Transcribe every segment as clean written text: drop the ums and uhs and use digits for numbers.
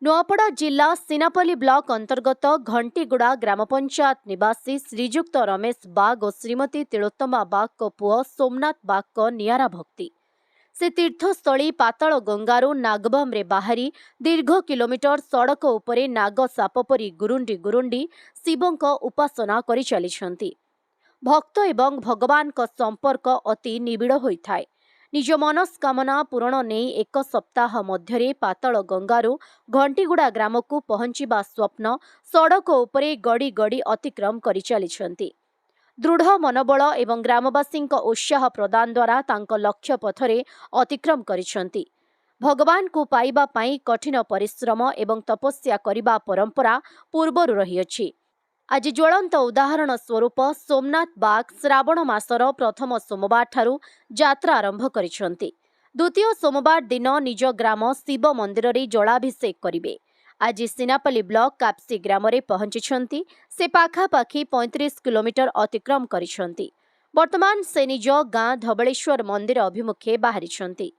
नुआपड़ा जिला सीनापल्ली ब्लॉक अंतर्गत घंटीगुड़ा ग्राम पंचायत निवासी श्रीजुक्त रमेश बाग और श्रीमती तिलोत्तमा बाग को पुओ सोमनाथ बाग को नियारा भक्ति। से तीर्थस्थली पाताल गंगारू नागबम रे बाहरी दीर्घ किलोमीटर सड़क उपरे नाग सापपरी गुरुंडी गुरुंडी शिवंक उपासना करि चलिछंती। भक्त एवं भगवान को संपर्क अति निबिड़ होइथाय। निज मनस्कामना पूरण नहीं एक सप्ताह मध्यरे पाताल गंगारू घंटीगुड़ा ग्राम को पहुंचवा स्वप्न सड़क उपरे गड़ी गड़ी अतिक्रम करि चलिछंती। दृढ़ मनोबल एवं ग्रामवासी उत्साह प्रदान द्वारा तांको लक्ष्य पथरे अतिक्रम करिछंती। भगवान को पाइबा पाई कठिन परिश्रम एवं तपस्या करिबा परंपरा पूर्वरु रहिअछि। आज ज्वलंत उदाहरण स्वरूप सोमनाथ बाग श्रावण मासर प्रथम सोमवार ठारू यात्रा आरंभ करिछंती। द्वितीय सोमवार दिन निज ग्राम शिव मंदिर रे जलाभिषेक करिवे। आज सीनापल्ली ब्लॉक काप्सी ग्राम रे पहुंचिछंती। से पाखापाखी 35 किलोमीटर अतिक्रम करिछंती। वर्तमान से निज गाँ धबलेश्वर मंदिर अभिमुखे बाहरिछंती।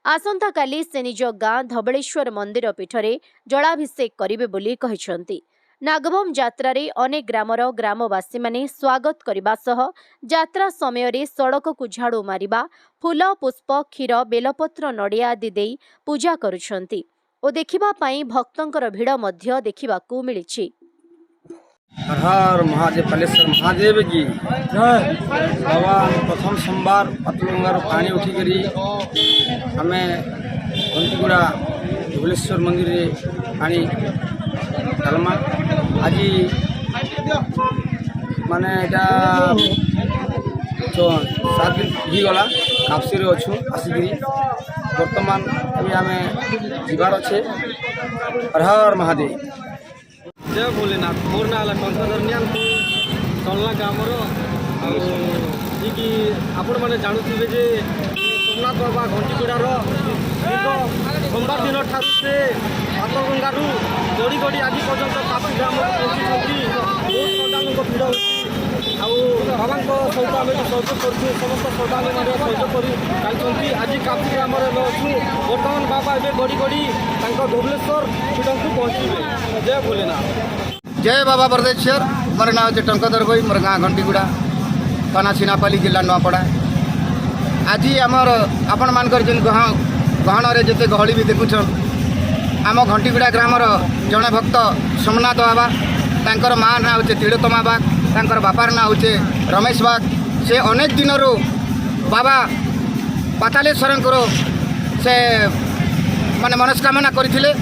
आसंता काली से निज गाँ धबलेश्वर मंदिर पीठरे जलाभिषेक करिवे बोली कहिछंती। नागबम यात्रा रे अनेक ग्रामर ग्रामवासी माने स्वागत करिबा सह यात्रा समय रे सड़क को झाड़ू मारिबा फूल पुष्प क्षीर बेलपत्र नड़िया आदि देई पूजा करुछंती ओ देखिबा पाई भक्तंकर भिड़ मध्य देखिबाकू मिलिछि। हर हर महादेव कलेश्वर महादेव की भगवान प्रथम सोमवार पतलुंगार पानी उठी करी हमें घंटीगुड़ा धबलेश्वर मंदिर रे पानी डालमा आज माने एटा 7 दिन ही गला काप्सी रे अच्छु आसिकी वर्तमान अभी आम जीवार अच्छे। हर हर महादेव जय भोलेनाथ। मोर ना टंकधरनियान चलना ग्रामर कि आपण मैंने जानूे जे सोमनाथ बाबा घंटीगुड़ार सोमवार दिन ठार से पातल गंगारू गड़ी गड़ी आज पर्यटन काफी ग्राम पहुँची बहुत श्रद्धालु भिड़ होती बाबा सहित आम सहयोग कर समस्त श्रद्धालु सहयोग कर आज काफी ग्राम अच्छू। बर्तमान बाबा ए गड़ी गड़ी धबलेश्वर शिव को पहुँचे। जय भोलेनाथ। जय बाबा बरदेश्वर। मोर नाम है टंकधर भाई। मोर गाँ घंटीगुड़ा थाना सीनापल्ली जिला नुआपड़ा। आज आमर आपण मानकर जेन गहन रे जते गहली भी देखुछन आम घंटीगुड़ा ग्रामर जड़े भक्त सोमनाथ बाबा तांकर माँ ना होचे तिलोत्तमा बाग तांकर बापार ना होचे रमेश बाग। से अनेक दिन बाबा पातालेश्वर से माने मनस्कामना करथिले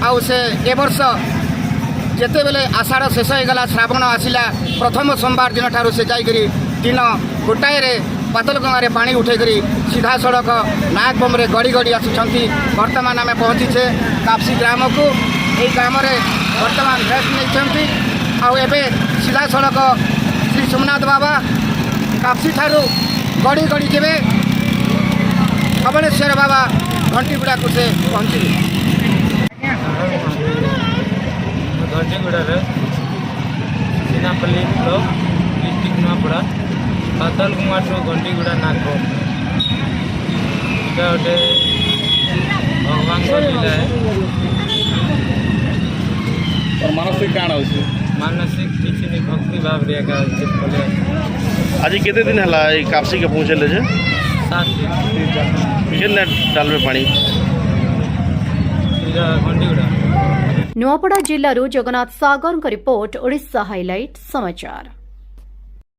आउ से ए वर्ष जेते बेले आषाढ़ शेष होगला श्रावण आसिला प्रथम सोमवार दिन ठारू से जाइकरी दिन गोटाए रे पातल गंगा पानी उठेकरी सीधा सड़क नागबम रे गड़ी गड़ी आसुछंती। वर्तमान आम पहुँचीचे काप्सी ग्राम को। यही ग्राम वर्तमान रेस्ट नहीं आबे सीधा सड़क श्री सोमनाथ बाबा काप्सी ठारू गड़ी गड़ी जेबे धबलेश्वर बाबा घंटीगुड़ा को से पहुँचे। घंटीगुड़ा सीनापल्ली ब्लॉक डिस्ट्रिक्ट नुआपड़ा पाताल गंगा ठू घंटीगुड़ा नागबम गोटे भगवान लीला है। और मानसिक काण होछि मानसिक किसी नहीं भक्ति भाव रे का आज केते दिन हला ई काप्सी के पहुंचले जे 7 दिन केने डालबे पानी घंटीगुड़ा। नुआपड़ा जिल्लारू जगन्नाथ सागर रिपोर्ट ओडिशा हाइलाइट समाचार।